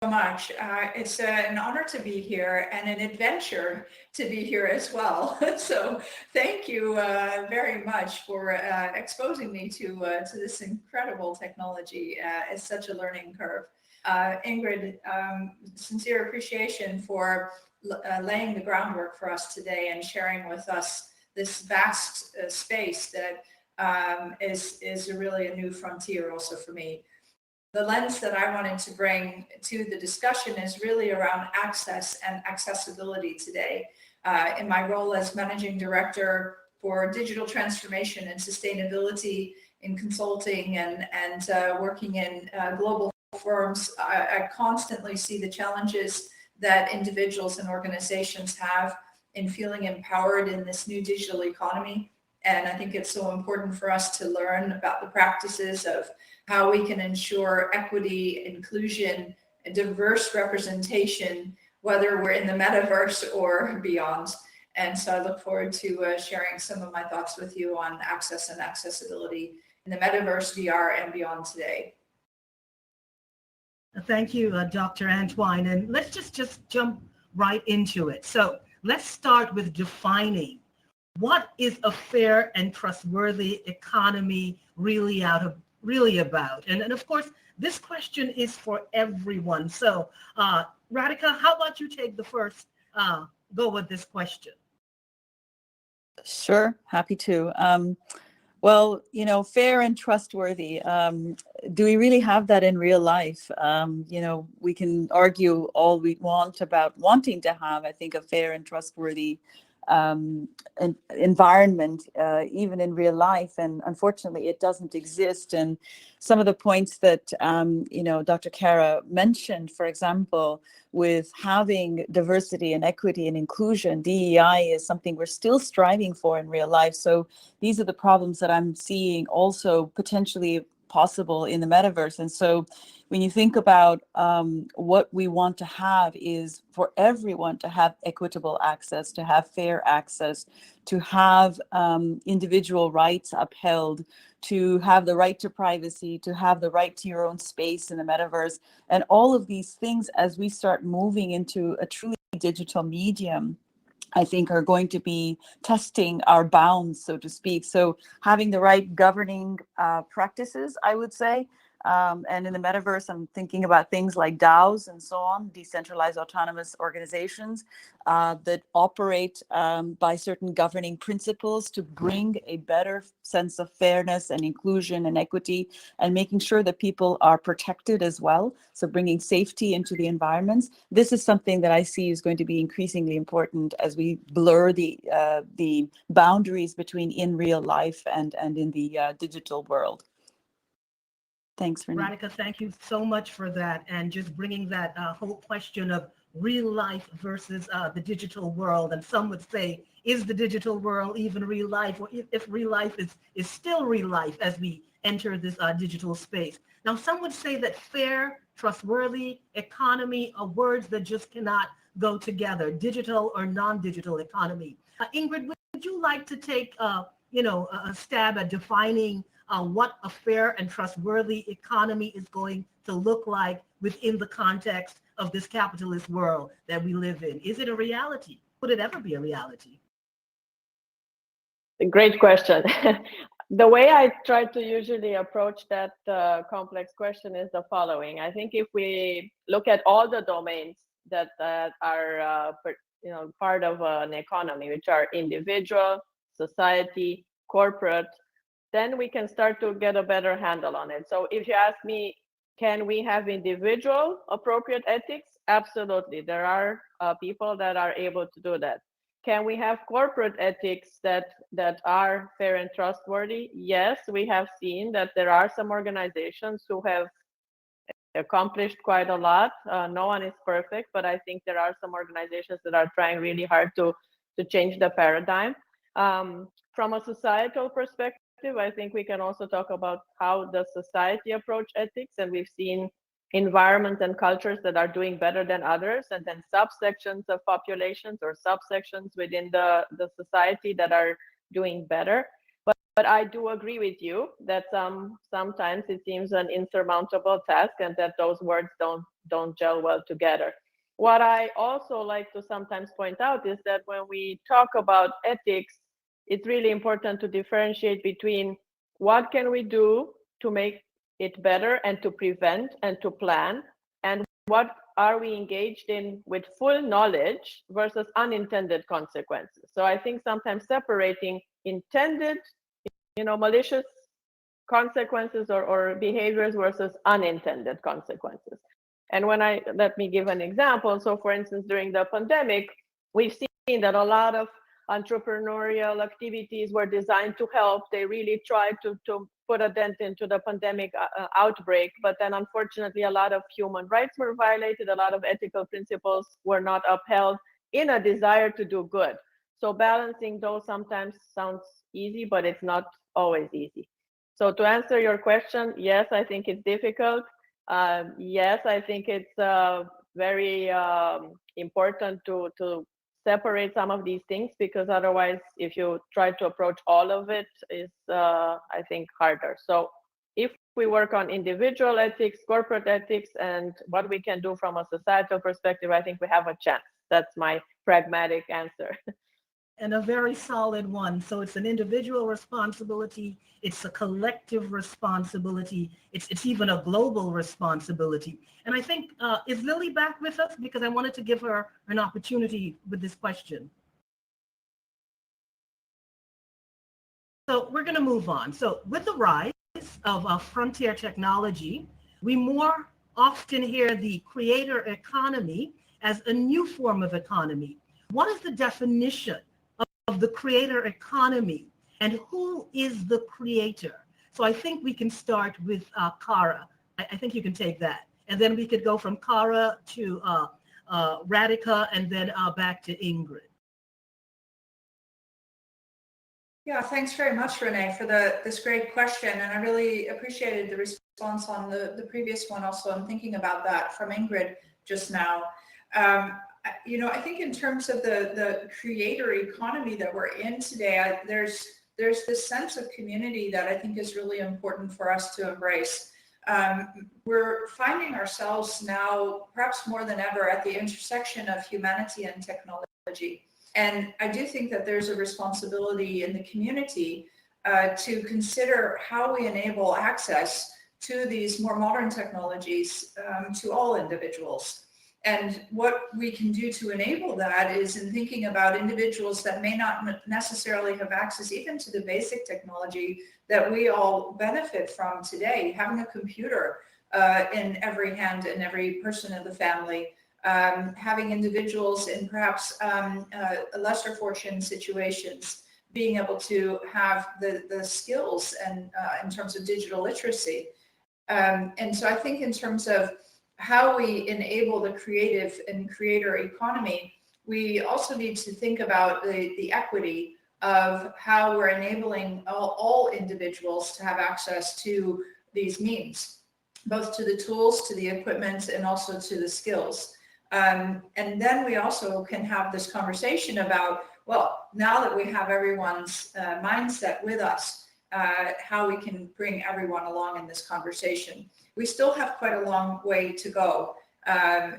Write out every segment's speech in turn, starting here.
So much. It's an honor to be here and an adventure to be here as well. So thank you very much for exposing me to this incredible technology. It's such a learning curve. Ingrid, sincere appreciation for laying the groundwork for us today and sharing with us this vast space that is really a new frontier also for me. The lens that I wanted to bring to the discussion is really around access and accessibility today. In my role as managing director for digital transformation and sustainability in consulting and working in global firms, I constantly see the challenges that individuals and organizations have in feeling empowered in this new digital economy. And I think it's so important for us to learn about the practices of how we can ensure equity, inclusion, diverse representation, whether we're in the metaverse or beyond. And so I look forward to sharing some of my thoughts with you on access and accessibility in the metaverse, VR, and beyond today. Thank you, Dr. Antoine. And let's just jump right into it. So let's start with defining what is a fair and trustworthy economy really about. And of course, this question is for everyone. So Radhika, how about you take the first go with this question? Sure, happy to. Well, fair and trustworthy. Do we really have that in real life? We can argue all we want about wanting to have, I think, a fair and trustworthy environment, even in real life. And unfortunately, it doesn't exist. And some of the points that, Dr. Kara mentioned, for example, with having diversity and equity and inclusion, DEI is something we're still striving for in real life. So these are the problems that I'm seeing also potentially possible in the metaverse. And so when you think about what we want to have is for everyone to have equitable access, to have fair access, to have individual rights upheld, to have the right to privacy, to have the right to your own space in the metaverse. And all of these things, as we start moving into a truly digital medium, I think are going to be testing our bounds, so to speak. So having the right governing practices, I would say. And in the metaverse, I'm thinking about things like DAOs and so on, decentralized autonomous organizations that operate by certain governing principles to bring a better sense of fairness and inclusion and equity, and making sure that people are protected as well. So bringing safety into the environments. This is something that I see is going to be increasingly important as we blur the boundaries between in real life and in the digital world. Thanks, Renee. Radhika, thank you so much for that. And just bringing that whole question of real life versus the digital world. And some would say, is the digital world even real life? Or if real life is still real life as we enter this digital space? Now, some would say that fair, trustworthy, economy are words that just cannot go together, digital or non-digital economy. Ingrid, would you like to take a stab at defining what a fair and trustworthy economy is going to look like within the context of this capitalist world that we live in? Is it a reality? Would it ever be a reality? A great question. The way I try to usually approach that complex question is the following. I think if we look at all the domains that are part of an economy, which are individual, society, corporate, then we can start to get a better handle on it. So if you ask me, can we have individual appropriate ethics? Absolutely. There are people that are able to do that. Can we have corporate ethics that are fair and trustworthy? Yes, we have seen that there are some organizations who have accomplished quite a lot. No one is perfect, but I think there are some organizations that are trying really hard to change the paradigm. From a societal perspective, I think we can also talk about how does society approach ethics, and we've seen environments and cultures that are doing better than others, and then subsections of populations or subsections within the society that are doing better. But I do agree with you that sometimes it seems an insurmountable task, and that those words don't gel well together. What I also like to sometimes point out is that when we talk about ethics, it's really important to differentiate between what can we do to make it better and to prevent and to plan, and what are we engaged in with full knowledge versus unintended consequences. So I think sometimes separating intended, malicious consequences or behaviors versus unintended consequences. And let me give an example. So for instance, during the pandemic, we've seen that a lot of entrepreneurial activities were designed to help. They really tried to put a dent into the pandemic outbreak. But then unfortunately, a lot of human rights were violated. A lot of ethical principles were not upheld in a desire to do good. So balancing those sometimes sounds easy, but it's not always easy. So to answer your question, yes, I think it's difficult. Yes, I think it's very important to separate some of these things, because otherwise, if you try to approach all of it, is I think harder. So if we work on individual ethics, corporate ethics, and what we can do from a societal perspective, I think we have a chance. That's my pragmatic answer. And a very solid one. So it's an individual responsibility. It's a collective responsibility. It's even a global responsibility. And I think, is Lily back with us? Because I wanted to give her an opportunity with this question. So we're going to move on. So with the rise of frontier technology, we more often hear the creator economy as a new form of economy. What is the definition of the creator economy, and who is the creator? So I think we can start with Kara. I think you can take that. And then we could go from Kara to Radhika, and then back to Ingrid. Yeah, thanks very much, Renee, for this great question. And I really appreciated the response on the previous one also. I'm thinking about that from Ingrid just now. I think in terms of the creator economy that we're in today, there's this sense of community that I think is really important for us to embrace. We're finding ourselves now, perhaps more than ever, at the intersection of humanity and technology. And I do think that there's a responsibility in the community to consider how we enable access to these more modern technologies to all individuals. And what we can do to enable that is in thinking about individuals that may not necessarily have access even to the basic technology that we all benefit from today. Having a computer in every hand in every person in the family, having individuals in perhaps lesser fortunate situations being able to have the skills and in terms of digital literacy. And so I think in terms of how we enable the creative and creator economy, we also need to think about the equity of how we're enabling all individuals to have access to these means, both to the tools, to the equipment, and also to the skills. And then we also can have this conversation about, well, now that we have everyone's mindset with us, how we can bring everyone along in this conversation. We still have quite a long way to go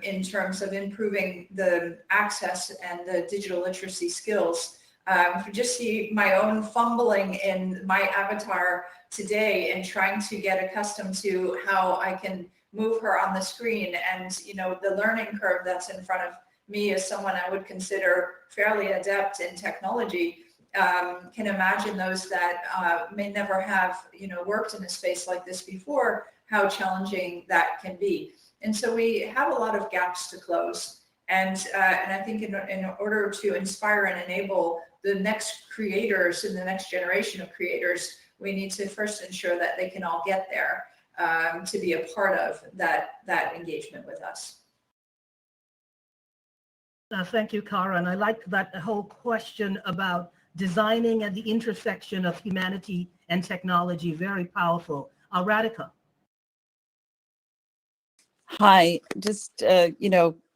in terms of improving the access and the digital literacy skills. If you just see my own fumbling in my avatar today and trying to get accustomed to how I can move her on the screen, and the learning curve that's in front of me as someone I would consider fairly adept in technology, can imagine those that may never have worked in a space like this before, how challenging that can be. And so we have a lot of gaps to close. And I think in order to inspire and enable the next creators and the next generation of creators, we need to first ensure that they can all get there to be a part of that engagement with us. Thank you, Kara. And I like that whole question about designing at the intersection of humanity and technology. Very powerful. Radhika. Hi, just,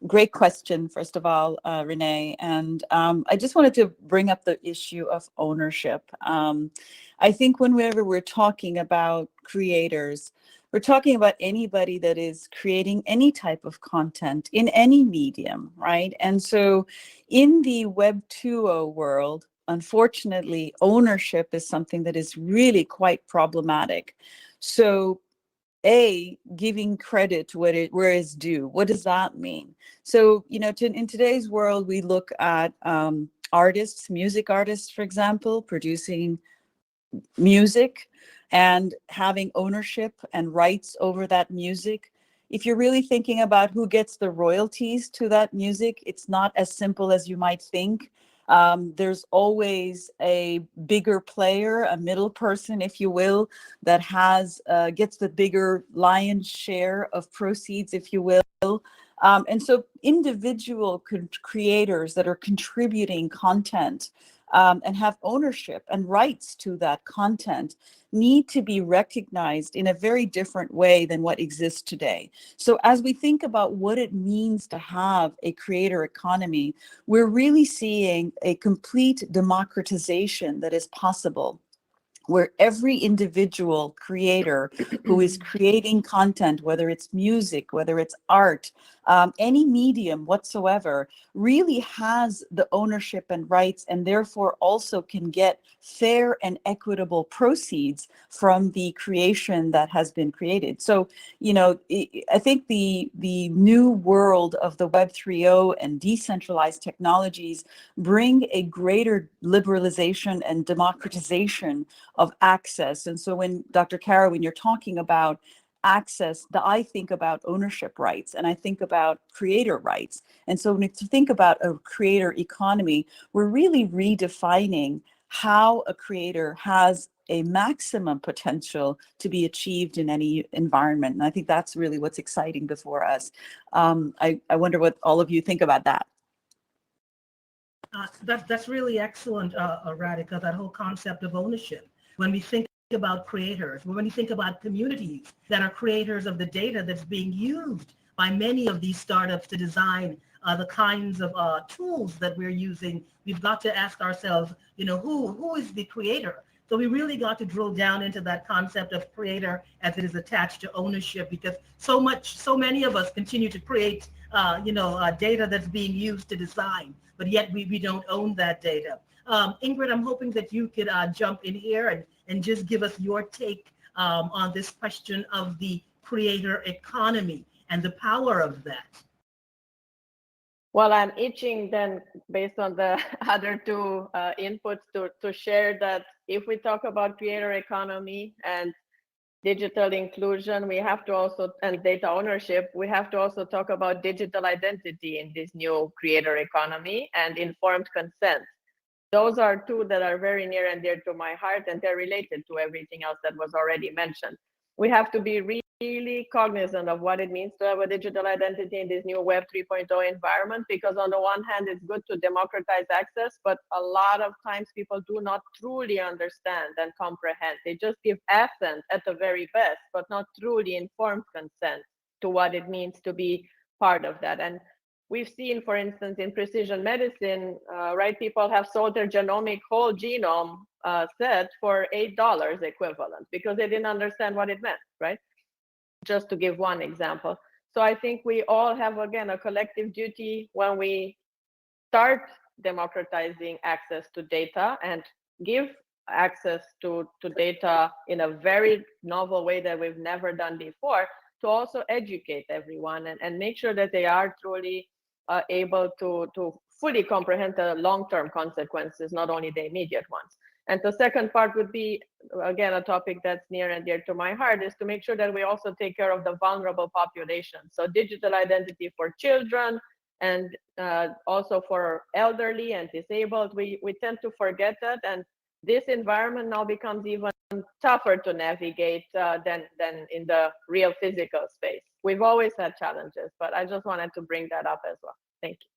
Great question, first of all, Renee. And I just wanted to bring up the issue of ownership. I think whenever we're talking about creators, we're talking about anybody that is creating any type of content in any medium, right? And so in the Web 2.0 world, unfortunately, ownership is something that is really quite problematic. So giving credit where it's due. What does that mean? So, in today's world, we look at artists, music artists, for example, producing music and having ownership and rights over that music. If you're really thinking about who gets the royalties to that music, it's not as simple as you might think. There's always a bigger player, a middle person, if you will, that gets the bigger lion's share of proceeds, if you will. And so individual creators that are contributing content and have ownership and rights to that content need to be recognized in a very different way than what exists today. So as we think about what it means to have a creator economy, we're really seeing a complete democratization that is possible, where every individual creator who is creating content, whether it's music, whether it's art, any medium whatsoever, really has the ownership and rights, and therefore also can get fair and equitable proceeds from the creation that has been created. So, I think the new world of the Web 3.0 and decentralized technologies bring a greater liberalization and democratization of access. And so when Dr. Kara, when you're talking about access, I think about ownership rights and I think about creator rights. And so when you think about a creator economy, we're really redefining how a creator has a maximum potential to be achieved in any environment. And I think that's really what's exciting before us. I wonder what all of you think about that. That's really excellent, Radhika, that whole concept of ownership. When we think about creators, when we think about communities that are creators of the data that's being used by many of these startups to design the kinds of tools that we're using, we've got to ask ourselves, who is the creator? So we really got to drill down into that concept of creator as it is attached to ownership, because so many of us continue to create, data that's being used to design, but yet we don't own that data. Ingrid, I'm hoping that you could jump in here and just give us your take on this question of the creator economy and the power of that. Well, I'm itching then, based on the other two inputs, to share that if we talk about creator economy and digital inclusion, we have to also, and data ownership, we have to also talk about digital identity in this new creator economy and informed consent. Those are two that are very near and dear to my heart, and they're related to everything else that was already mentioned. We have to be really cognizant of what it means to have a digital identity in this new Web 3.0 environment, because on the one hand, it's good to democratize access, but a lot of times people do not truly understand and comprehend. They just give assent at the very best, but not truly informed consent to what it means to be part of that. And we've seen, for instance, in precision medicine, right, people have sold their genomic whole genome set for $8 equivalent because they didn't understand what it meant, right? Just to give one example. So I think we all have, again, a collective duty when we start democratizing access to data and give access to data in a very novel way that we've never done before, to also educate everyone and make sure that they are truly able to fully comprehend the long-term consequences, not only the immediate ones. And the second part would be, again, a topic that's near and dear to my heart, is to make sure that we also take care of the vulnerable population. So digital identity for children and also for elderly and disabled, we tend to forget that. And this environment now becomes even tougher to navigate than in the real physical space. We've always had challenges, but I just wanted to bring that up as well. Thank you.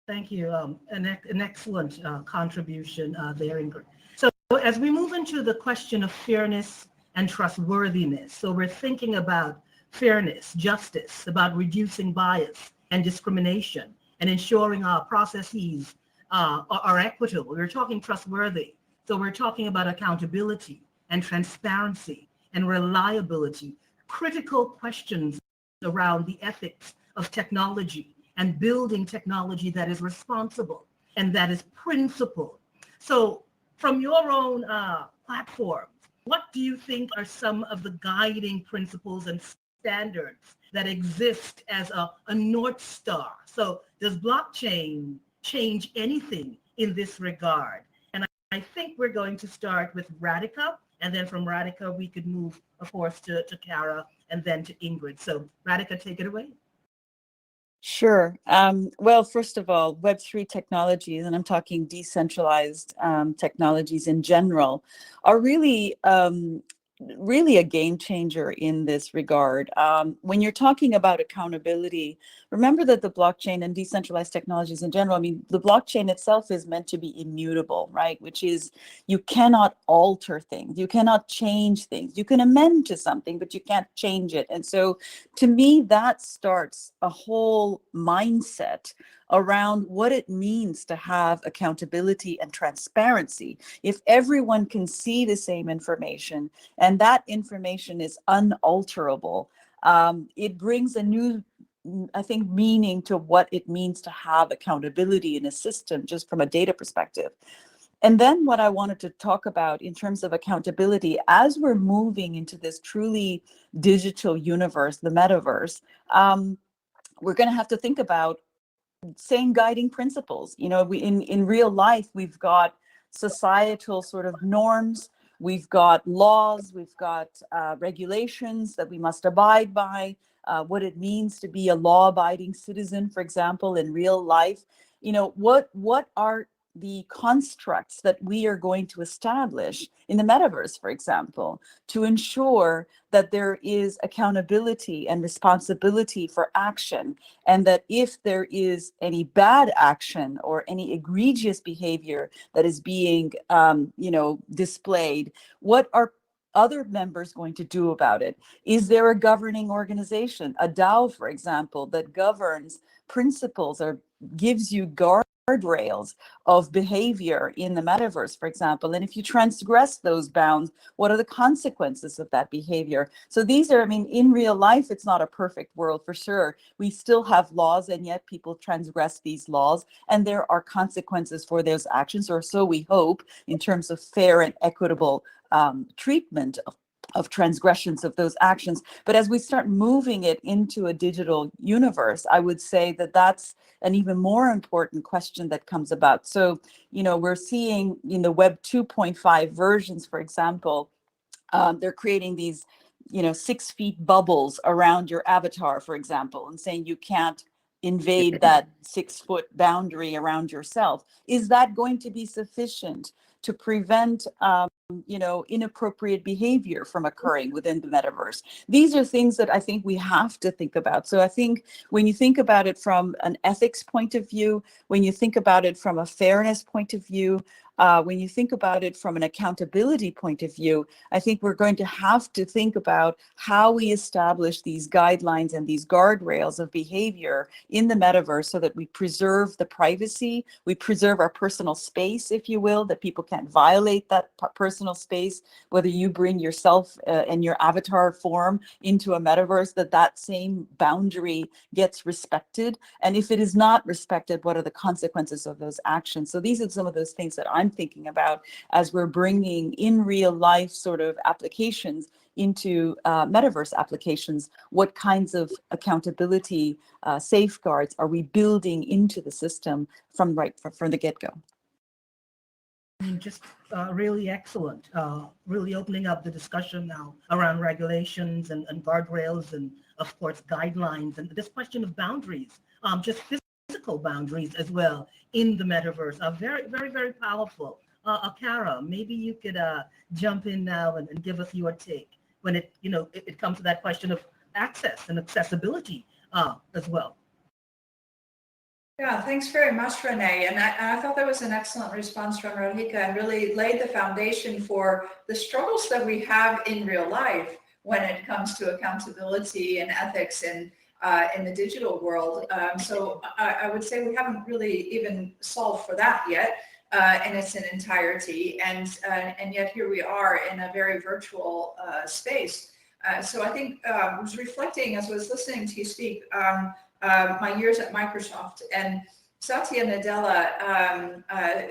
Thank you. An excellent contribution there, Ingrid. So as we move into the question of fairness and trustworthiness, so we're thinking about fairness, justice, about reducing bias and discrimination, and ensuring our processes are equitable. We're talking trustworthy. So we're talking about accountability and transparency and reliability, critical questions around the ethics of technology and building technology that is responsible and that is principled. So from your own platform, what do you think are some of the guiding principles and standards that exist as a North Star? So does blockchain change anything in this regard? And I think we're going to start with Radhika, and then from Radhika, we could move, of course, to Kara and then to Ingrid. So Radhika, take it away. Sure. Well, first of all, Web3 technologies, and I'm talking decentralized technologies in general, are really a game changer in this regard. When you're talking about accountability, remember that the blockchain and decentralized technologies in general, I mean, the blockchain itself is meant to be immutable, right? Which is you cannot alter things. You cannot change things. You can amend to something, but you can't change it. And so to me, that starts a whole mindset around what it means to have accountability and transparency. If everyone can see the same information, and that information is unalterable, it brings a new, I think, meaning to what it means to have accountability in a system, just from a data perspective. And then what I wanted to talk about in terms of accountability, as we're moving into this truly digital universe, the metaverse, we're going to have to think about same guiding principles. You know, in real life, we've got societal sort of norms, we've got laws, we've got regulations that we must abide by, what it means to be a law-abiding citizen, for example, in real life. You know, what are the constructs that we are going to establish in the metaverse, for example, to ensure that there is accountability and responsibility for action, and that if there is any bad action or any egregious behavior that is being, displayed, what are other members going to do about it? Is there a governing organization, a DAO, for example, that governs principles or gives you guardrails of behavior in the metaverse, for example? And if you transgress those bounds, what are the consequences of that behavior? So these are, I mean, in real life, it's not a perfect world for sure. We still have laws, and yet people transgress these laws, and there are consequences for those actions, or so we hope, in terms of fair and equitable treatment of transgressions of those actions. But as we start moving it into a digital universe, I would say that that's an even more important question that comes about. So, you know, we're seeing in the Web 2.5 versions, for example, they're creating these, 6 feet bubbles around your avatar, for example, and saying you can't invade that 6-foot boundary around yourself. Is that going to be sufficient to prevent inappropriate behavior from occurring within the metaverse? These are things that I think we have to think about. So I think when you think about it from an ethics point of view, when you think about it from a fairness point of view, when you think about it from an accountability point of view, I think we're going to have to think about how we establish these guidelines and these guardrails of behavior in the metaverse so that we preserve the privacy, we preserve our personal space, if you will, that people can't violate that personal space, whether you bring yourself and your avatar form into a metaverse, that same boundary gets respected. And if it is not respected, what are the consequences of those actions? So these are some of those things that I'm thinking about as we're bringing in real life sort of applications into metaverse applications. What kinds of accountability safeguards are we building into the system from the get-go? Just really excellent, really opening up the discussion now around regulations and guardrails and, of course, guidelines, and this question of boundaries, just physical boundaries as well in the metaverse are very, very, very powerful. Kara, maybe you could jump in now and give us your take when it comes to that question of access and accessibility as well. Yeah, thanks very much, Renee. And I thought that was an excellent response from Radhika and really laid the foundation for the struggles that we have in real life when it comes to accountability and ethics in the digital world. So I would say we haven't really even solved for that yet in its entirety, and yet here we are in a very virtual space. So I think I was reflecting as I was listening to you speak on my years at Microsoft, and Satya Nadella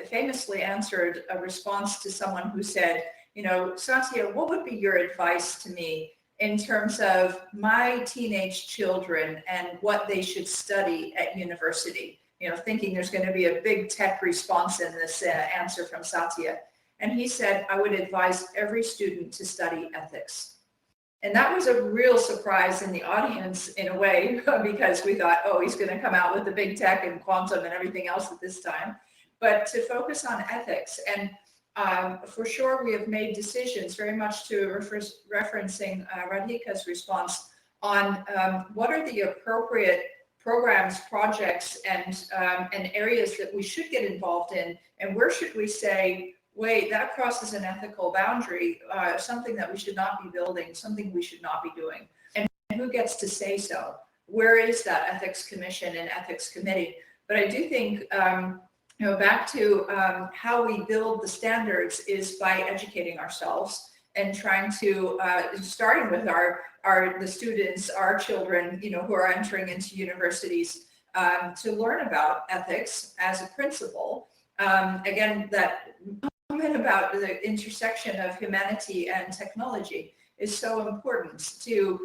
famously answered a response to someone who said, you know, Satya, what would be your advice to me in terms of my teenage children and what they should study at university? You know, thinking there's going to be a big tech response in this answer from Satya. And he said, I would advise every student to study ethics. And that was a real surprise in the audience in a way, because we thought, oh, he's going to come out with the big tech and quantum and everything else at this time. But to focus on ethics, and for sure, we have made decisions very much to referencing Radhika's response on what are the appropriate programs, projects, and areas that we should get involved in, and where should we say, wait, that crosses an ethical boundary, something that we should not be building, something we should not be doing. And who gets to say so? Where is that ethics commission and ethics committee? But I do think, you know, back to how we build the standards is by educating ourselves and trying to, starting with the students, our children, you know, who are entering into universities, to learn about ethics as a principle. Again, that comment about the intersection of humanity and technology is so important to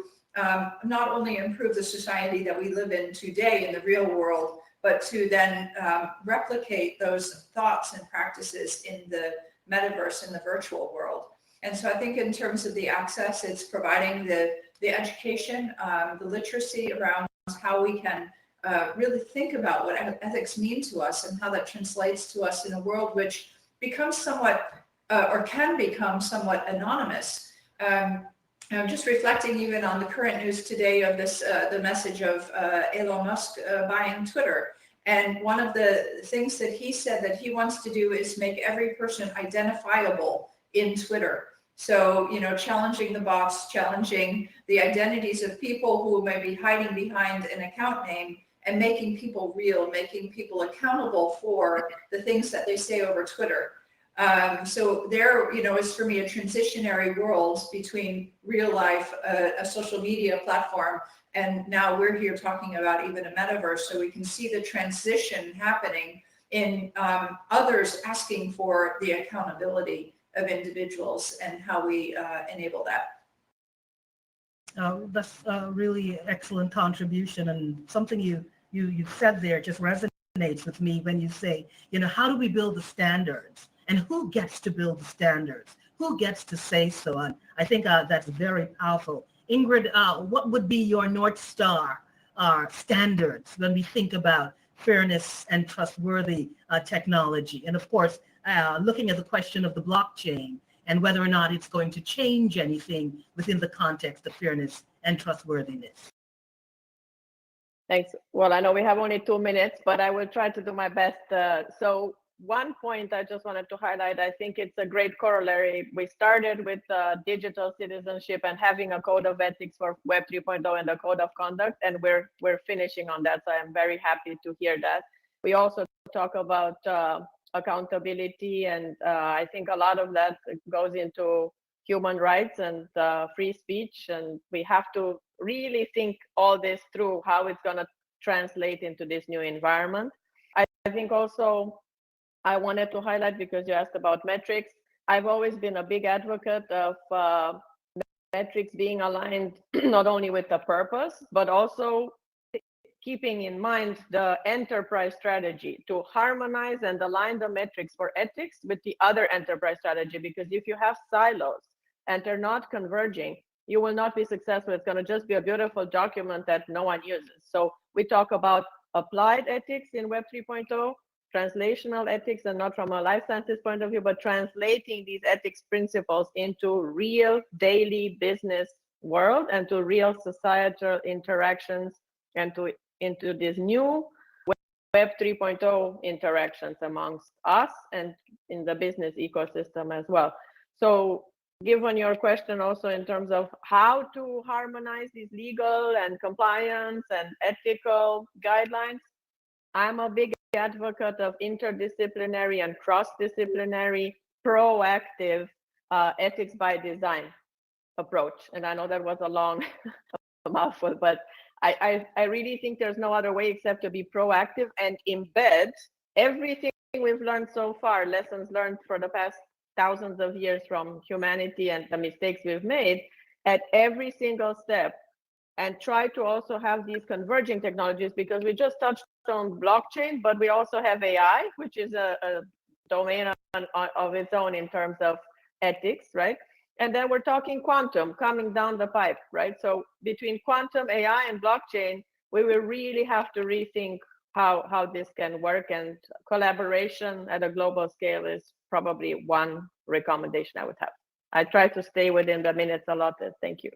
not only improve the society that we live in today in the real world, but to then replicate those thoughts and practices in the metaverse, in the virtual world. And so I think in terms of the access, it's providing the education, the literacy around how we can really think about what ethics mean to us and how that translates to us in a world which becomes somewhat, or can become somewhat anonymous. I'm just reflecting even on the current news today of this, the message of Elon Musk buying Twitter. And one of the things that he said that he wants to do is make every person identifiable in Twitter. So, you know, challenging the bots, challenging the identities of people who may be hiding behind an account name, and making people real, making people accountable for the things that they say over Twitter. So there, you know, is for me a transitionary world between real life, a social media platform, and now we're here talking about even a metaverse, so we can see the transition happening in others asking for the accountability of individuals and how we enable that. That's a really excellent contribution, and something you said there just resonates with me when you say, you know, how do we build the standards, and who gets to build the standards? Who gets to say so? And I think that's very powerful. Ingrid, what would be your North Star standards when we think about fairness and trustworthy technology? And of course, looking at the question of the blockchain and whether or not it's going to change anything within the context of fairness and trustworthiness. Thanks. Well, I know we have only 2 minutes, but I will try to do my best. So one point I just wanted to highlight, I think it's a great corollary. We started with digital citizenship and having a code of ethics for Web 3.0 and a code of conduct, and we're finishing on that. So I'm very happy to hear that. We also talk about accountability, and I think a lot of that goes into human rights and free speech, and we have to really think all this through, how it's going to translate into this new environment. I think also I wanted to highlight, because you asked about metrics, I've always been a big advocate of metrics being aligned not only with the purpose, but also keeping in mind the enterprise strategy, to harmonize and align the metrics for ethics with the other enterprise strategy. Because if you have silos and they're not converging, you will not be successful. It's going to just be a beautiful document that no one uses. So we talk about applied ethics in Web 3.0, translational ethics, and not from a life sciences point of view, but translating these ethics principles into real daily business world and to real societal interactions, and into this new Web 3.0 interactions amongst us and in the business ecosystem as well. So give on your question also in terms of how to harmonize these legal and compliance and ethical guidelines, I'm a big advocate of interdisciplinary and cross-disciplinary proactive ethics by design approach. And I know that was a long mouthful, but I really think there's no other way except to be proactive and embed everything we've learned so far, lessons learned for the past thousands of years from humanity and the mistakes we've made at every single step, and try to also have these converging technologies, because we just touched on blockchain, but we also have AI, which is a domain of its own in terms of ethics, right? And then we're talking quantum coming down the pipe, right? So between quantum, AI, and blockchain, we will really have to rethink how this can work, and collaboration at a global scale is probably one recommendation I would have. I try to stay within the minutes allotted. Thank you.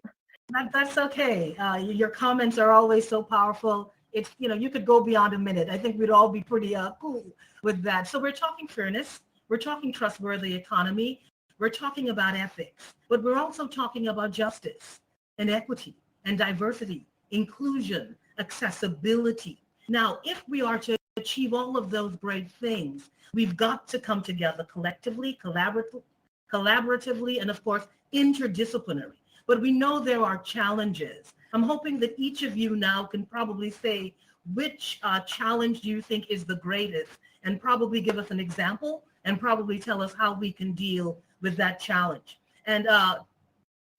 That's okay. Your comments are always so powerful. It's, you could go beyond a minute. I think we'd all be pretty cool with that. So we're talking fairness. We're talking trustworthy economy. We're talking about ethics, but we're also talking about justice and equity and diversity, inclusion, accessibility. Now, if we are to achieve all of those great things, we've got to come together collectively, collaboratively, and of course, interdisciplinary. But we know there are challenges. I'm hoping that each of you now can probably say which challenge do you think is the greatest, and probably give us an example, and probably tell us how we can deal with that challenge. And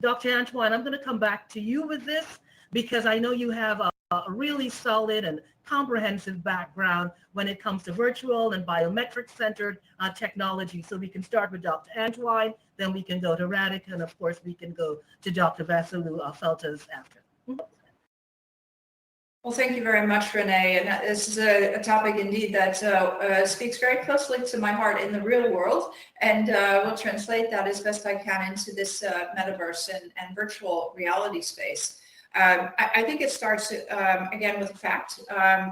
Dr. Antoine, I'm going to come back to you with this, because I know you have a really solid and comprehensive background when it comes to virtual and biometric-centered technology. So we can start with Dr. Antoine, then we can go to Radhika, and of course we can go to Dr. Vasilou Feltes after. Well, thank you very much, Renee. And this is a topic indeed that speaks very closely to my heart in the real world. And we'll translate that as best I can into this metaverse and virtual reality space. I think it starts again with a fact,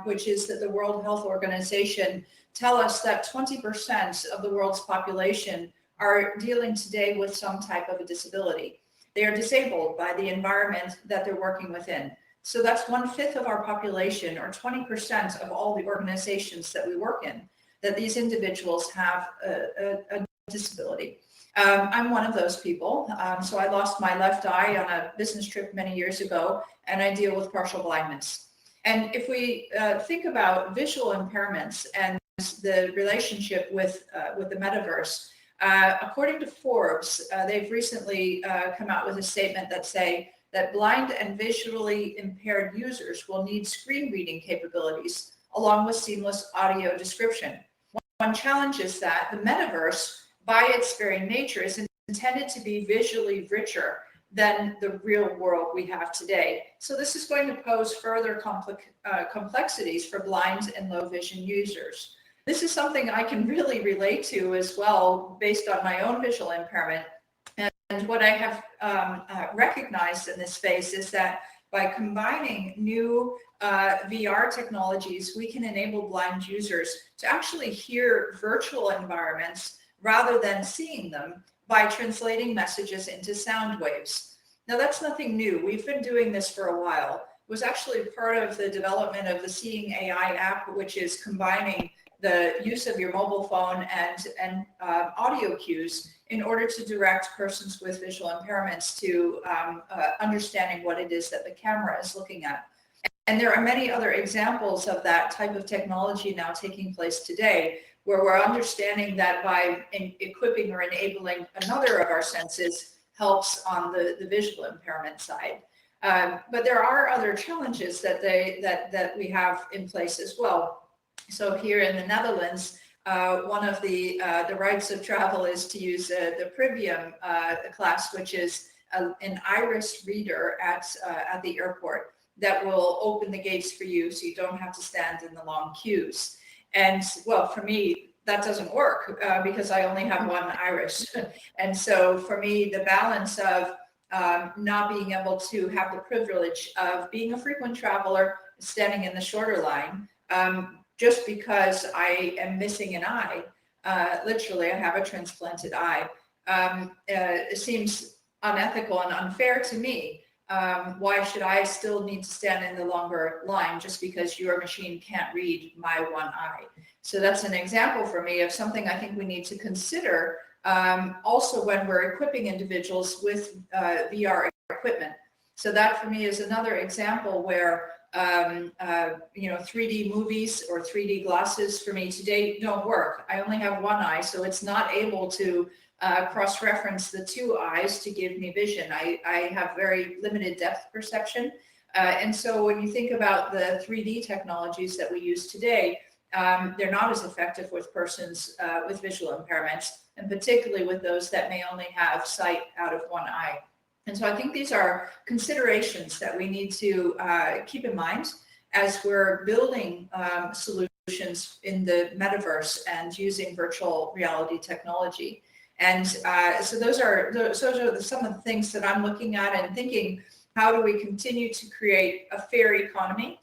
which is that the World Health Organization tell us that 20% of the world's population are dealing today with some type of a disability. They are disabled by the environment that they're working within. So that's 1/5 of our population, or 20% of all the organizations that we work in, that these individuals have a disability. I'm one of those people. So I lost my left eye on a business trip many years ago, and I deal with partial blindness. And if we think about visual impairments and the relationship with the metaverse, according to Forbes, they've recently come out with a statement that say that blind and visually impaired users will need screen reading capabilities along with seamless audio description. One challenge is that the metaverse, by its very nature, is intended to be visually richer than the real world we have today. So this is going to pose further complexities for blind and low vision users. This is something I can really relate to as well, based on my own visual impairment. And what I have recognized in this space is that by combining new VR technologies, we can enable blind users to actually hear virtual environments rather than seeing them, by translating messages into sound waves. Now, that's nothing new. We've been doing this for a while. It was actually part of the development of the Seeing AI app, which is combining the use of your mobile phone and audio cues in order to direct persons with visual impairments to understanding what it is that the camera is looking at. And there are many other examples of that type of technology now taking place today, where we're understanding that by equipping or enabling another of our senses helps on the visual impairment side. But there are other challenges that we have in place as well. So here in the Netherlands, one of the rights of travel is to use the Privium class, which is an iris reader at the airport that will open the gates for you, so you don't have to stand in the long queues. And well, for me, that doesn't work because I only have one iris. And so for me, the balance of not being able to have the privilege of being a frequent traveler, standing in the shorter line, just because I am missing an eye, literally I have a transplanted eye, seems unethical and unfair to me. Why should I still need to stand in the longer line just because your machine can't read my one eye? So that's an example for me of something I think we need to consider also when we're equipping individuals with VR equipment. So that for me is another example where 3D movies or 3D glasses for me today don't work. I only have one eye, so it's not able to cross-reference the two eyes to give me vision. I have very limited depth perception. And so when you think about the 3D technologies that we use today, they're not as effective with persons with visual impairments, and particularly with those that may only have sight out of one eye. And so I think these are considerations that we need to keep in mind as we're building solutions in the metaverse and using virtual reality technology. And so those are some of the things that I'm looking at and thinking, how do we continue to create a fair economy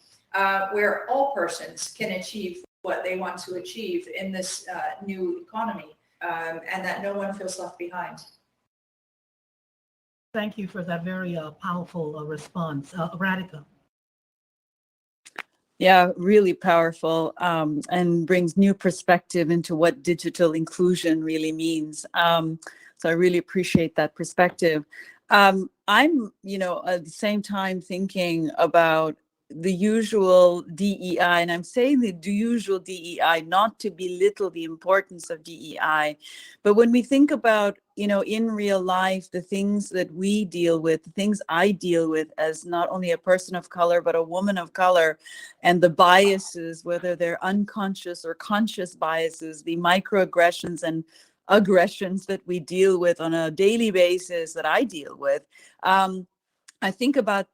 where all persons can achieve what they want to achieve in this new economy, and that no one feels left behind. Thank you for that very powerful response. Radhika. Yeah, really powerful, and brings new perspective into what digital inclusion really means. So I really appreciate that perspective. I'm, at the same time thinking about the usual DEI, and I'm saying the usual DEI not to belittle the importance of DEI, but when we think about, in real life, the things that we deal with, the things I deal with as not only a person of color, but a woman of color, and the biases, whether they're unconscious or conscious biases, the microaggressions and aggressions that we deal with on a daily basis that I deal with, I think about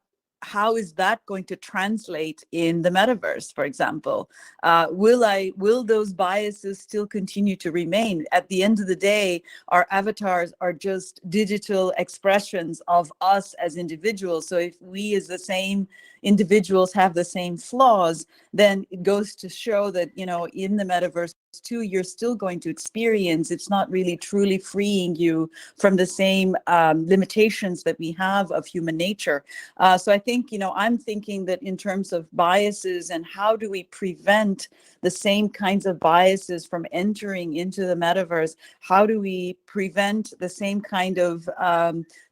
how is that going to translate in the metaverse, for example? Will those biases still continue to remain? At the end of the day, our avatars are just digital expressions of us as individuals. So if we as the same individuals have the same flaws, then it goes to show that, in the metaverse too, you're still going to experience, it's not really truly freeing you from the same limitations that we have of human nature. So I think, I'm thinking that in terms of biases and how do we prevent the same kinds of biases from entering into the metaverse? How do we prevent the same kind of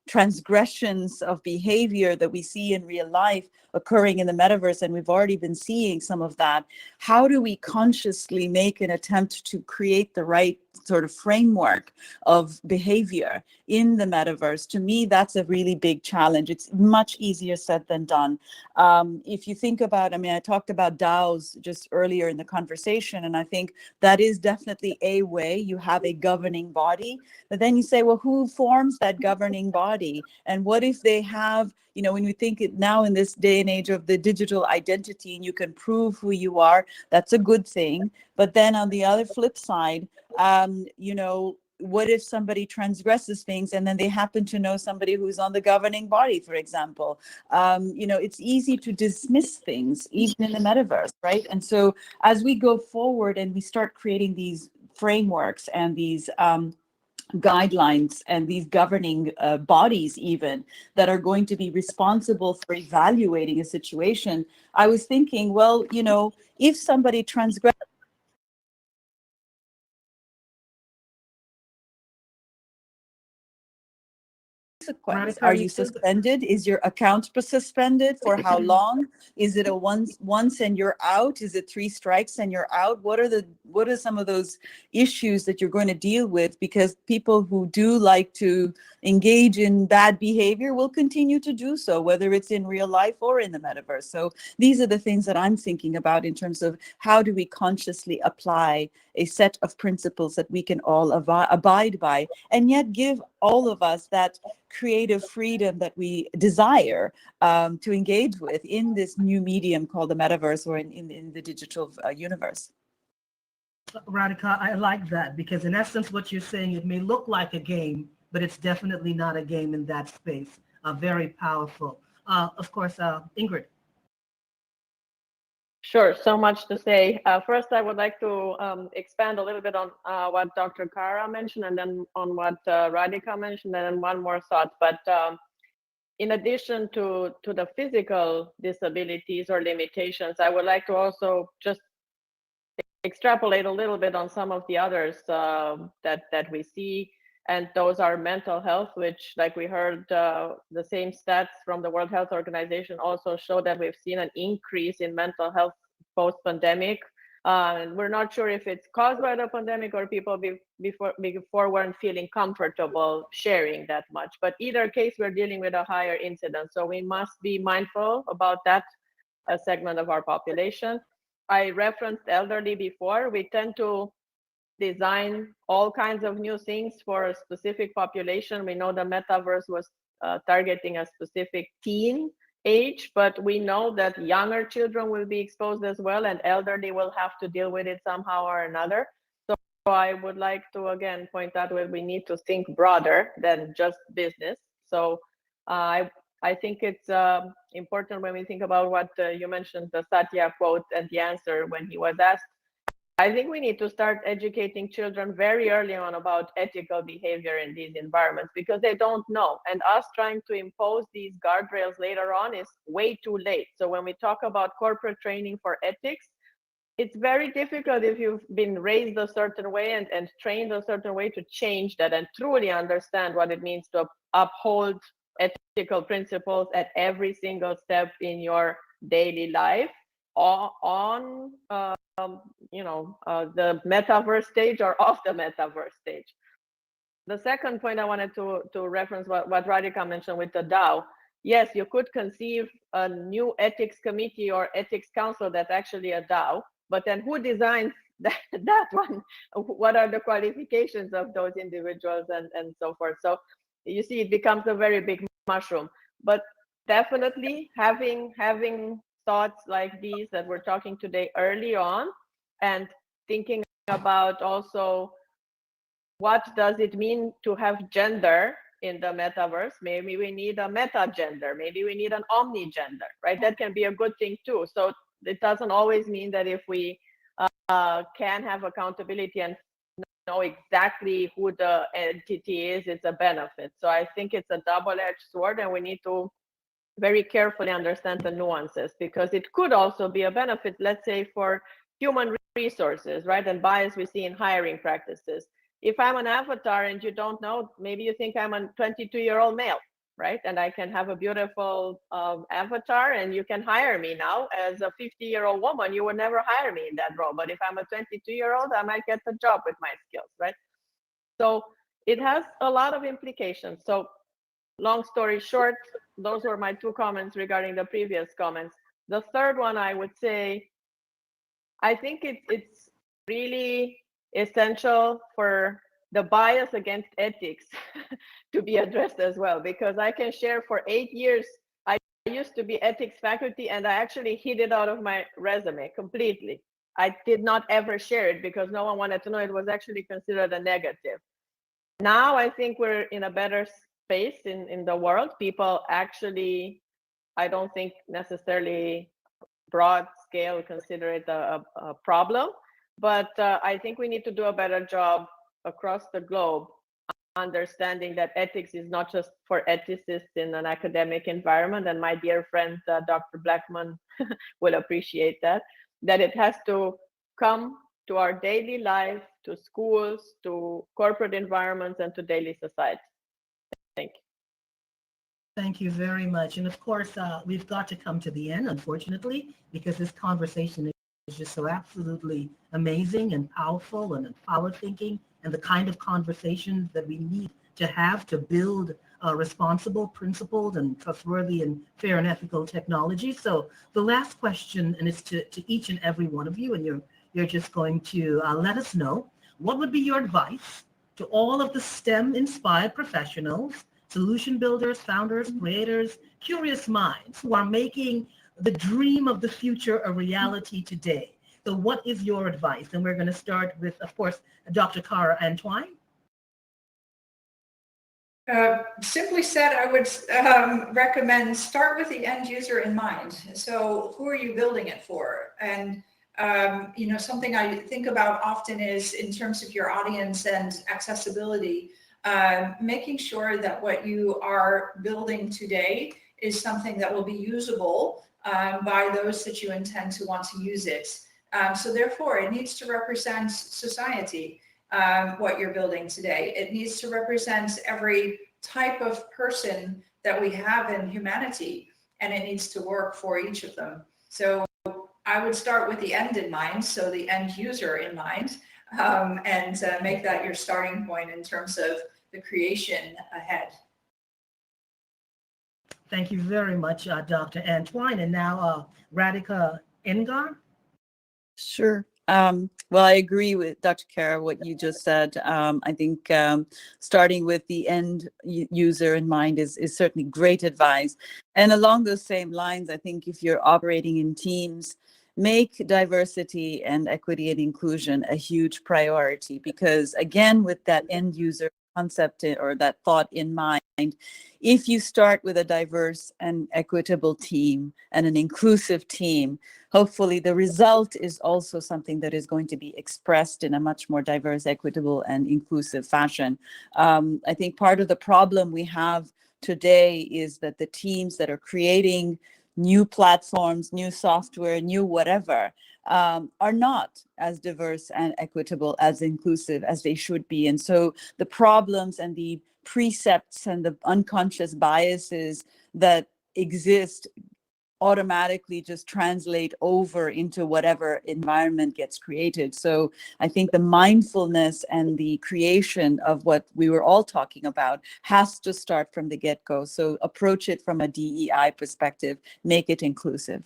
transgressions of behavior that we see in real life occurring in the metaverse? And we've already been seeing some of that. How do we consciously make an attempt to create the right sort of framework of behavior in the metaverse? To me, that's a really big challenge. It's much easier said than done. If you think about, I talked about DAOs just earlier in the conversation, and I think that is definitely a way. You have a governing body, but then you say, well, who forms that governing body? And what if they have, when you think it now in this day and age of the digital identity, and you can prove who you are, that's a good thing. But then on the other flip side, what if somebody transgresses things and then they happen to know somebody who's on the governing body, for example? It's easy to dismiss things, even in the metaverse, right? And so as we go forward and we start creating these frameworks and these guidelines and these governing bodies even that are going to be responsible for evaluating a situation, I was thinking, well, if somebody transgresses consequence. Radhika, Are you still suspended? Is your account suspended? For how long? Is it a once and you're out? Is it 3 strikes and you're out? What are some of those issues that you're going to deal with? Because people who do like to engage in bad behavior will continue to do so, whether it's in real life or in the metaverse. So these are the things that I'm thinking about in terms of how do we consciously apply a set of principles that we can all abide by, and yet give all of us that creative freedom that we desire to engage with in this new medium called the metaverse, or in the digital universe. Radhika, I like that, because in essence, what you're saying, it may look like a game, but it's definitely not a game in that space. Very powerful. Of course, Ingrid. Sure, so much to say. First, I would like to expand a little bit on what Dr. Kara mentioned, and then on what Radhika mentioned, and then one more thought. But in addition to the physical disabilities or limitations, I would like to also just extrapolate a little bit on some of the others that we see. And those are mental health, which, like we heard, the same stats from the World Health Organization also show that we've seen an increase in mental health post-pandemic. And we're not sure if it's caused by the pandemic or people before weren't feeling comfortable sharing that much. But either case, we're dealing with a higher incidence. So we must be mindful about that segment of our population. I referenced elderly before. We tend to design all kinds of new things for a specific population. We know the metaverse was targeting a specific teen age, but we know that younger children will be exposed as well, and elderly will have to deal with it somehow or another. So I would like to again point out where we need to think broader than just business. So I think it's important when we think about what you mentioned, the Satya quote and the answer when he was asked. I think we need to start educating children very early on about ethical behavior in these environments because they don't know. And us trying to impose these guardrails later on is way too late. So when we talk about corporate training for ethics, it's very difficult if you've been raised a certain way and trained a certain way to change that and truly understand what it means to uphold ethical principles at every single step in your daily life on the metaverse stage or off the metaverse stage. The second point I wanted to reference what Radhika mentioned with the DAO. Yes, you could conceive a new ethics committee or ethics council that's actually a DAO, but then who designs that one? What are the qualifications of those individuals and so forth? So you see, it becomes a very big mushroom. But definitely having thoughts like these that we're talking today early on, and thinking about also what does it mean to have gender in the metaverse. Maybe we need a meta gender, maybe we need an omni gender, right? That can be a good thing too. So it doesn't always mean that if we can have accountability and know exactly who the entity is, it's a benefit. So I think it's a double-edged sword, and we need to very carefully understand the nuances, because it could also be a benefit, let's say, for human resources, right? And bias we see in hiring practices. If I'm an avatar and you don't know, maybe you think I'm a 22-year-old male, right? And I can have a beautiful avatar and you can hire me now. As a 50-year-old woman, you would never hire me in that role. But if I'm a 22-year-old, I might get the job with my skills, right? So it has a lot of implications. So long story short, those were my two comments regarding the previous comments. The third one, I would say, I think it's really essential for the bias against ethics to be addressed as well, because I can share for 8 years, I used to be ethics faculty and I actually hid it out of my resume completely. I did not ever share it because no one wanted to know. It was actually considered a negative. Now I think we're in a better space in the world. People actually, I don't think necessarily broad scale consider it a problem, but I think we need to do a better job across the globe understanding that ethics is not just for ethicists in an academic environment, and my dear friend Dr. Blackman will appreciate that it has to come to our daily life, to schools, to corporate environments, and to daily society. Thank you. Thank you very much. And of course, we've got to come to the end, unfortunately, because this conversation is just so absolutely amazing and powerful and forward-thinking, and the kind of conversations that we need to have to build responsible, principled, and trustworthy and fair and ethical technology. So the last question, and it's to each and every one of you, and you're just going to let us know, what would be your advice to all of the STEM-inspired professionals, solution builders, founders, creators, curious minds who are making the dream of the future a reality today? So what is your advice? And we're going to start with, of course, Dr. Kara Antoine. Simply said, I would recommend start with the end user in mind. So who are you building it for? And something I think about often is in terms of your audience and accessibility, making sure that what you are building today is something that will be usable by those that you intend to want to use it. So therefore, it needs to represent society. What you're building today. It needs to represent every type of person that we have in humanity, and it needs to work for each of them. So I would start with the end in mind, so the end user in mind, and make that your starting point in terms of the creation ahead. Thank you very much, Dr. Antoine. And now Radhika Engar. Sure. Well, I agree with Dr. Kara, what you just said. I think starting with the end user in mind is certainly great advice. And along those same lines, I think if you're operating in teams, make diversity and equity and inclusion a huge priority, because again, with that end user concept or that thought in mind, if you start with a diverse and equitable team and an inclusive team, hopefully the result is also something that is going to be expressed in a much more diverse, equitable, and inclusive fashion. I think part of the problem we have today is that the teams that are creating new platforms, new software, new whatever, are not as diverse and equitable, as inclusive as they should be. And so the problems and the precepts and the unconscious biases that exist automatically just translate over into whatever environment gets created. So I think the mindfulness and the creation of what we were all talking about has to start from the get-go. So approach it from a DEI perspective, make it inclusive.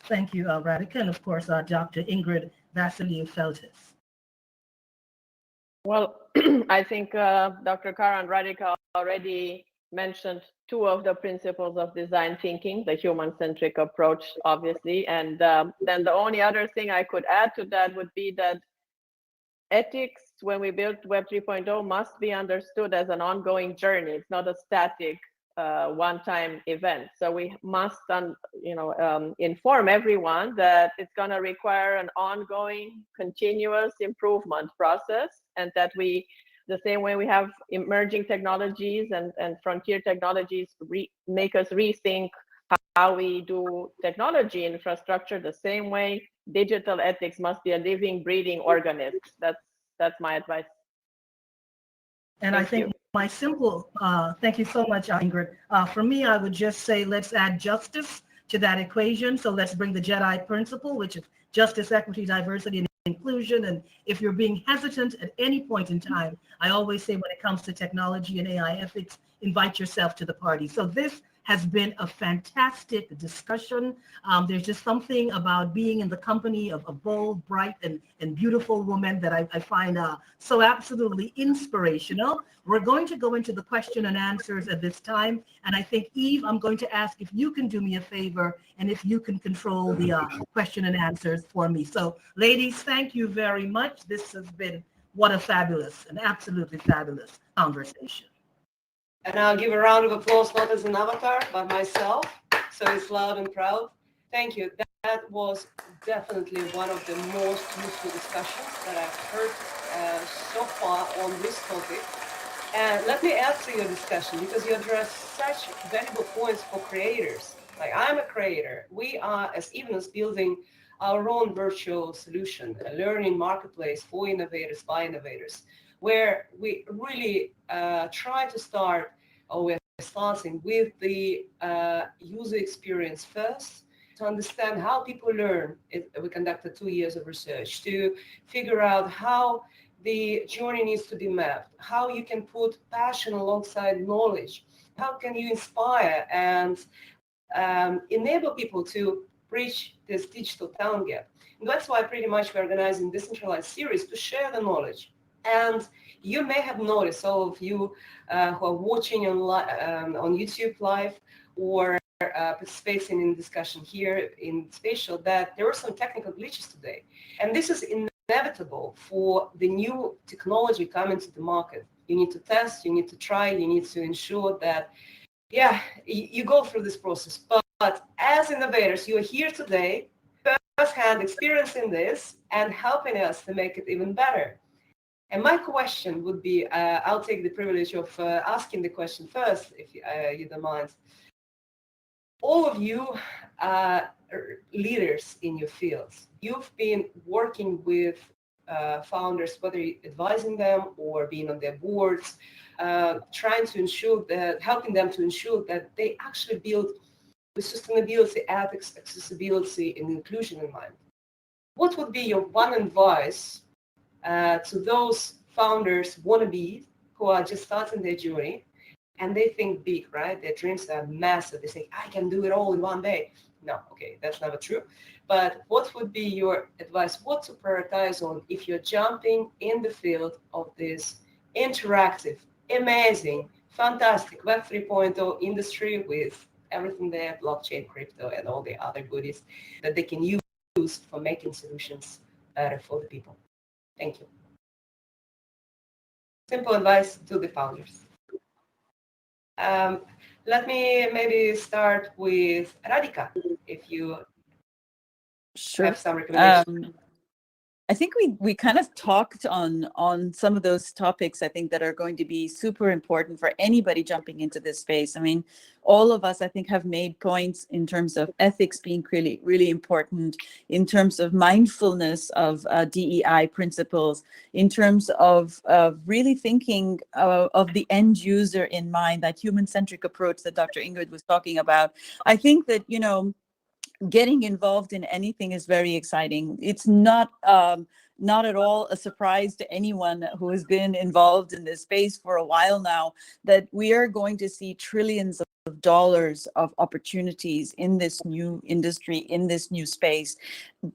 Thank you, Radhika, and of course, Dr. Ingrid Vassiliou-Feltis. Well, I think Dr. Kara and Radhika already mentioned two of the principles of design thinking, the human-centric approach, obviously. And then the only other thing I could add to that would be that ethics, when we build Web 3.0, must be understood as an ongoing journey. It's not a static one-time event. So we must, inform everyone that it's going to require an ongoing, continuous improvement process, and that the same way we have emerging technologies and frontier technologies make us rethink how we do technology infrastructure, the same way digital ethics must be a living, breathing organism. That's my advice. And I think my simple, thank you so much, Ingrid. For me, I would just say, let's add justice to that equation. So let's bring the JEDI principle, which is justice, equity, diversity, and inclusion. And if you're being hesitant at any point in time, I always say when it comes to technology and AI ethics, invite yourself to the party. So this has been a fantastic discussion. There's just something about being in the company of a bold, bright, and beautiful woman that I find so absolutely inspirational. We're going to go into the question and answers at this time. And I think, Eve, I'm going to ask if you can do me a favor and if you can control the question and answers for me. So ladies, thank you very much. This has been what a fabulous, an absolutely fabulous conversation. And I'll give a round of applause, not as an avatar, but myself. So it's loud and proud. Thank you. That was definitely one of the most useful discussions that I've heard so far on this topic. And let me add to your discussion, because you address such valuable points for creators. Like, I'm a creator. We are, as Evenus, building our own virtual solution, a learning marketplace for innovators, by innovators, where we really try to start, or we're starting with the user experience first, to understand how people learn. We conducted 2 years of research to figure out how the journey needs to be mapped, how you can put passion alongside knowledge, how can you inspire and enable people to bridge this digital talent gap. And that's why pretty much we're organizing Decentralized series to share the knowledge. And you may have noticed, all of you who are watching on YouTube live or participating in discussion here in Spatial, that there were some technical glitches today. And this is inevitable for the new technology coming to the market. You need to test, you need to try, you need to ensure that, yeah, you go through this process. But as innovators, you are here today, firsthand experiencing this and helping us to make it even better. And my question would be, I'll take the privilege of asking the question first, if you don't mind. All of you are leaders in your fields. You've been working with founders, whether advising them or being on their boards, trying to ensure that, helping them to ensure that they actually build with sustainability, ethics, accessibility, and inclusion in mind. What would be your one advice to those founders, wannabes, who are just starting their journey, and they think big, right? Their dreams are massive. They say, I can do it all in one day. No, okay, that's never true. But what would be your advice? What to prioritize on if you're jumping in the field of this interactive, amazing, fantastic Web 3.0 industry with everything there, blockchain, crypto, and all the other goodies that they can use for making solutions better for the people? Thank you. Simple advice to the founders. Let me maybe start with Radhika, if you have some recommendations. I think we kind of talked on some of those topics, I think, that are going to be super important for anybody jumping into this space. I mean, all of us, I think, have made points in terms of ethics being really, really important, in terms of mindfulness of DEI principles, in terms of really thinking of the end user in mind, that human-centric approach that Dr. Ingrid was talking about. I think that, you know, getting involved in anything is very exciting. It's not at all a surprise to anyone who has been involved in this space for a while now that we are going to see trillions of dollars of opportunities in this new industry, in this new space.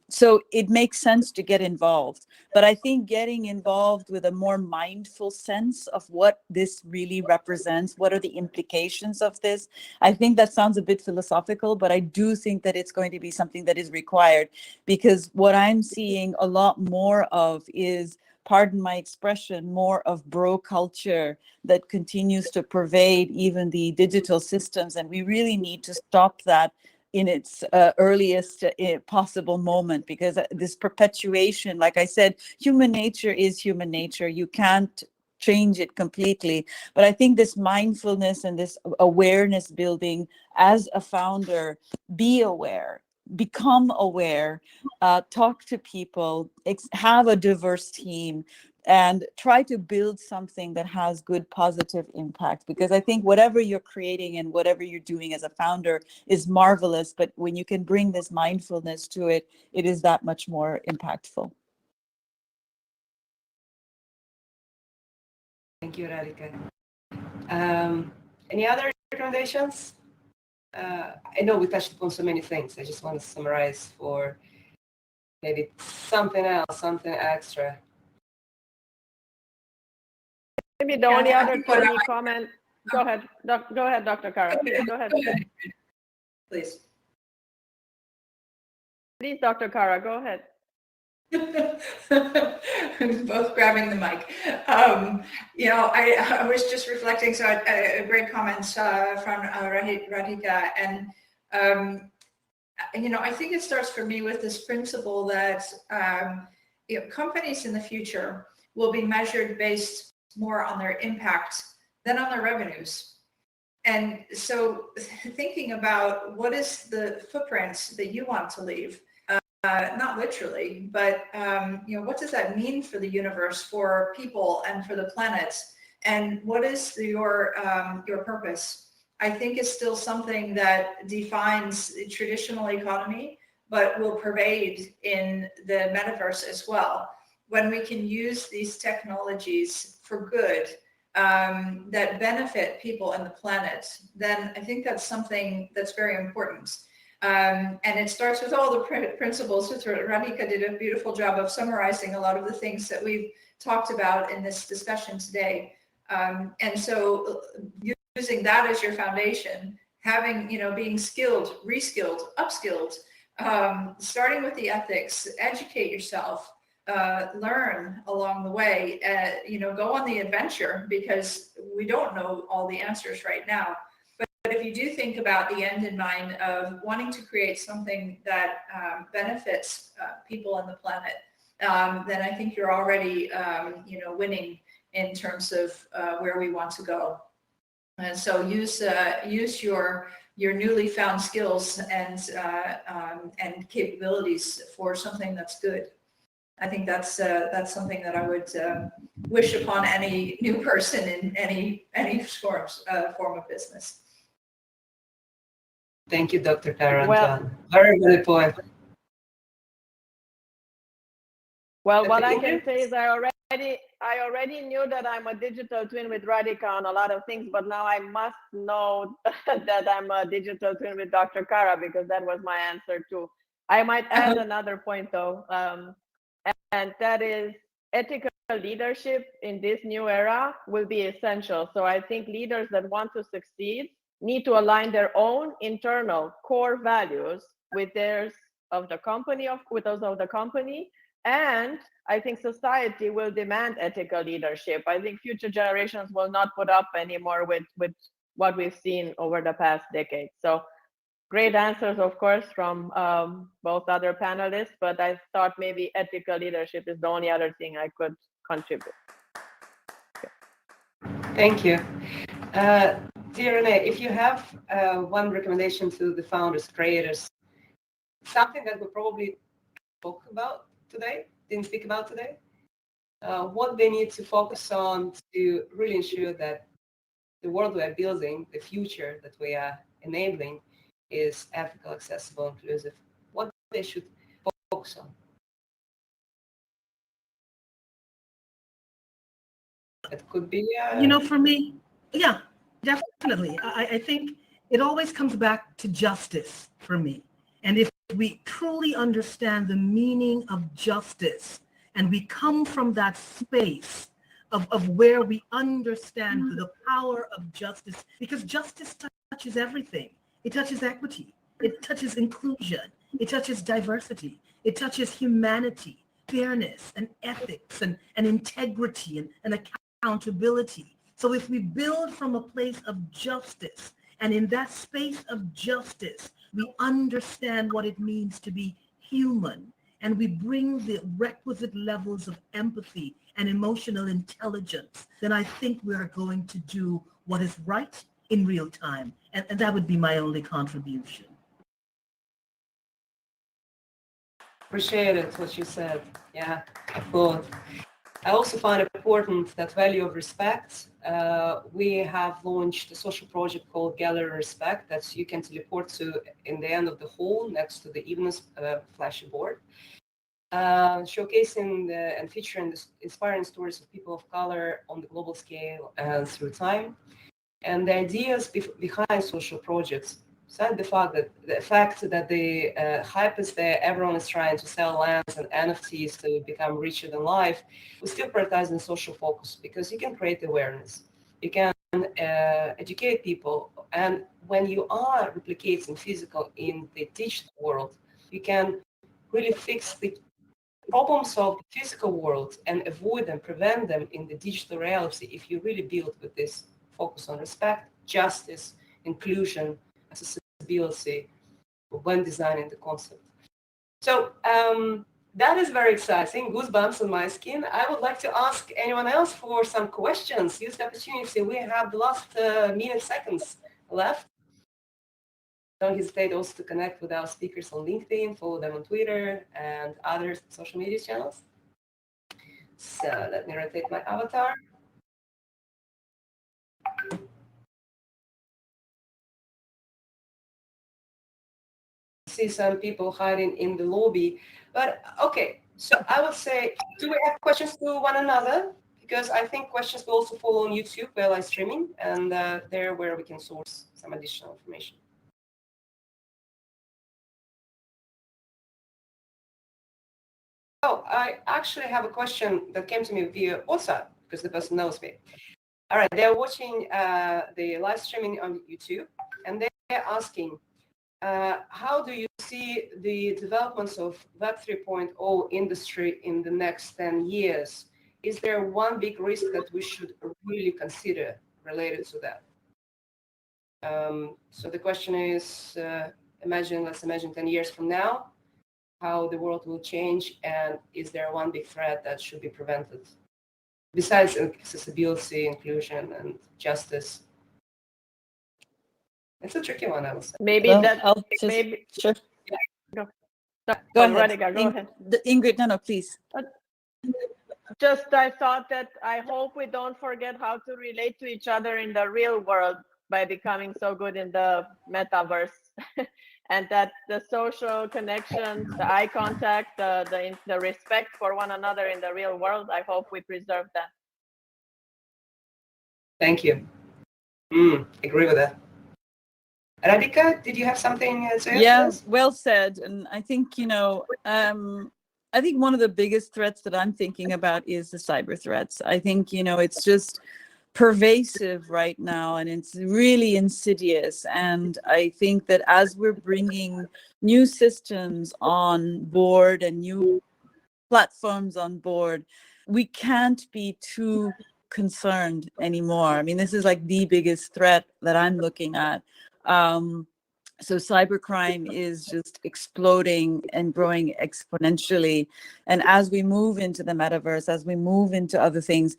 So it makes sense to get involved. But I think getting involved with a more mindful sense of what this really represents, what are the implications of this, I think that sounds a bit philosophical, but I do think that it's going to be something that is required, because what I'm seeing a lot more of is, pardon my expression, more of bro culture that continues to pervade even the digital systems. And we really need to stop that in its earliest possible moment, because this perpetuation, like I said, human nature is human nature. You can't change it completely. But I think this mindfulness and this awareness building as a founder, be aware, become aware, talk to people, have a diverse team, and try to build something that has good positive impact. Because I think whatever you're creating and whatever you're doing as a founder is marvelous, but when you can bring this mindfulness to it, it is that much more impactful. Thank you, Radhika. Any other recommendations? I know we touched upon so many things. I just want to summarize for maybe something else, something extra. Maybe the only other tiny comment. Go ahead, Dr. Kara. Please, go ahead. Please. Please, Dr. Kara, go ahead. Both grabbing the mic. You know, I was just reflecting, so great comments from Radhika, and you know, I think it starts for me with this principle that you know, companies in the future will be measured based more on their impact than on their revenues. And so thinking about what is the footprint that you want to leave, not literally, but you know, what does that mean for the universe, for people, and for the planet? And what is your purpose? I think is still something that defines the traditional economy, but will pervade in the metaverse as well. When we can use these technologies for good, that benefit people and the planet, then I think that's something that's very important. And it starts with all the principles, which Radhika did a beautiful job of summarizing a lot of the things that we've talked about in this discussion today. And so using that as your foundation, having, you know, being skilled, reskilled, upskilled, starting with the ethics, educate yourself, learn along the way. Go on the adventure, because we don't know all the answers right now. But if you do think about the end in mind of wanting to create something that benefits people on the planet, then I think you're already, winning in terms of where we want to go. And so use your newly found skills and capabilities for something that's good. I think that's something that I would wish upon any new person in any form of business. Thank you, Dr. Kara. Well, very good point. Well, what I can say is I already knew that I'm a digital twin with Radhika on a lot of things, but now I must know that I'm a digital twin with Dr. Kara, because that was my answer too. I might add another point though, and that is ethical leadership in this new era will be essential. So I think leaders that want to succeed need to align their own internal core values with theirs of the company, with those of the company. And I think society will demand ethical leadership. I think future generations will not put up anymore with what we've seen over the past decade. So great answers, of course, from both other panelists, but I thought maybe ethical leadership is the only other thing I could contribute. Thank you. Dear Renee, if you have one recommendation to the founders, creators, something that we probably spoke about today, didn't speak about today, what they need to focus on to really ensure that the world we are building, the future that we are enabling, is ethical, accessible, inclusive, what they should focus on. It could be... For me, yeah, definitely. I think it always comes back to justice for me. And if we truly understand the meaning of justice, and we come from that space of where we understand the power of justice, because justice touches everything. It touches equity. It touches inclusion. It touches diversity. It touches humanity, fairness, and ethics, and integrity, and accountability. So if we build from a place of justice, and in that space of justice, we understand what it means to be human, and we bring the requisite levels of empathy and emotional intelligence, then I think we're going to do what is right in real time. And that would be my only contribution. Appreciate it, what you said. Yeah, of course. I also find it important that value of respect. We have launched a social project called Gallery Respect that you can teleport to in the end of the hall next to the evening's flashy board, showcasing and featuring the inspiring stories of people of color on the global scale and through time. And the ideas behind social projects, besides the fact that the hype is there, everyone is trying to sell lands and NFTs to become richer than life, we still prioritize the social focus, because you can create awareness, you can educate people, and when you are replicating physical in the digital world, you can really fix the problems of the physical world and avoid and prevent them in the digital reality if you really build with this focus on respect, justice, inclusion, accessibility when designing the concept. So that is very exciting. Goosebumps on my skin. I would like to ask anyone else for some questions. Use the opportunity. We have the last seconds left. Don't hesitate also to connect with our speakers on LinkedIn, follow them on Twitter and other social media channels. So let me rotate my avatar. See some people hiding in the lobby, but okay. So I would say, do we have questions to one another? Because I think questions will also follow on YouTube while live streaming, and there where we can source some additional information. Oh, I actually have a question that came to me via WhatsApp, because the person knows me. All right, they're watching the live streaming on YouTube, and they're asking, how do you see the developments of Web 3.0 industry in the next 10 years? Is there one big risk that we should really consider related to that? So the question is, let's imagine 10 years from now, how the world will change, and is there one big threat that should be prevented? Besides accessibility, inclusion, and justice. It's a tricky one, I would say. Maybe Well, that, I'll just, maybe, sure. go Go ahead. Radhika, go ahead. Ingrid, no, please. Just I thought that I hope we don't forget how to relate to each other in the real world by becoming so good in the metaverse. And that the social connections, the eye contact, the respect for one another in the real world, I hope we preserve that. Thank you. Agree with that. Radhika, did you have something to say? Yeah, well said. And I think, I think one of the biggest threats that I'm thinking about is the cyber threats. I think, it's just pervasive right now, and it's really insidious. And I think that as we're bringing new systems on board and new platforms on board, we can't be too concerned anymore. I mean, this is like the biggest threat that I'm looking at. So cybercrime is just exploding and growing exponentially. And as we move into the metaverse, as we move into other things,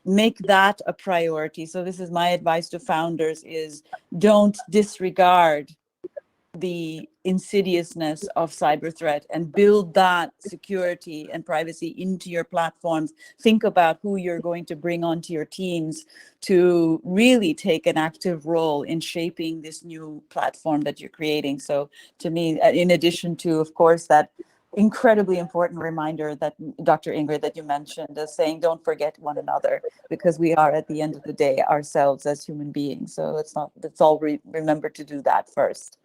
make that a priority. So this is my advice to founders: is don't disregard the insidiousness of cyber threat and build that security and privacy into your platforms. Think about who you're going to bring onto your teams to really take an active role in shaping this new platform that you're creating. So to me, in addition to, of course, that incredibly important reminder that Dr. Ingrid, that you mentioned, as saying, don't forget one another, because we are at the end of the day ourselves as human beings. So let's all remember to do that first.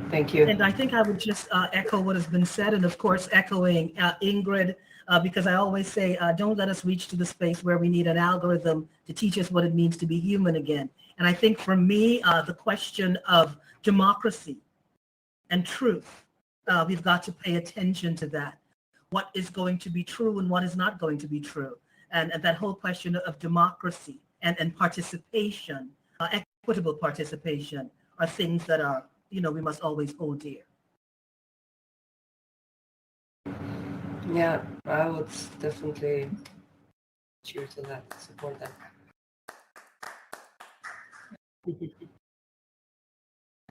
Thank you. And I think I would just echo what has been said, and of course echoing Ingrid, because I always say, don't let us reach to the space where we need an algorithm to teach us what it means to be human again. And I think for me, the question of democracy and truth, we've got to pay attention to that. What is going to be true and what is not going to be true? And that whole question of democracy and participation, equitable participation, are things that are, we must always hold dear. Yeah, I would definitely cheer to that, support that.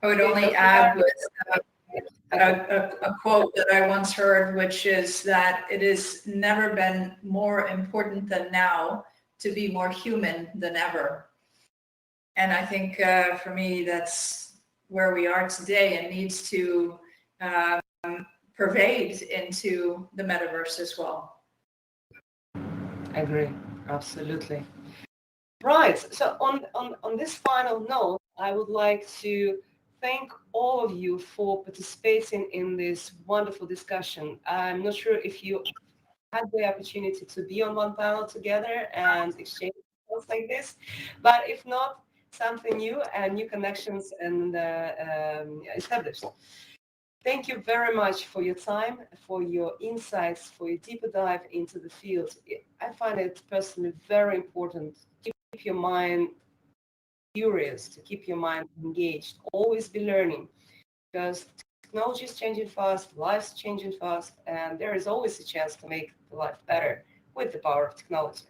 I would only add with a quote that I once heard, which is that it has never been more important than now to be more human than ever. And I think for me, that's where we are today, and needs to pervade into the metaverse as well. I agree, absolutely. Right, so on this final note, I would like to thank all of you for participating in this wonderful discussion. I'm not sure if you had the opportunity to be on one panel together and exchange thoughts like this, but if not, something new and new connections and established. Thank you very much for your time, for your insights, for your deeper dive into the field. I find it personally very important to keep your mind curious, to keep your mind engaged, always be learning, because technology is changing fast, life's changing fast, and there is always a chance to make life better with the power of technology.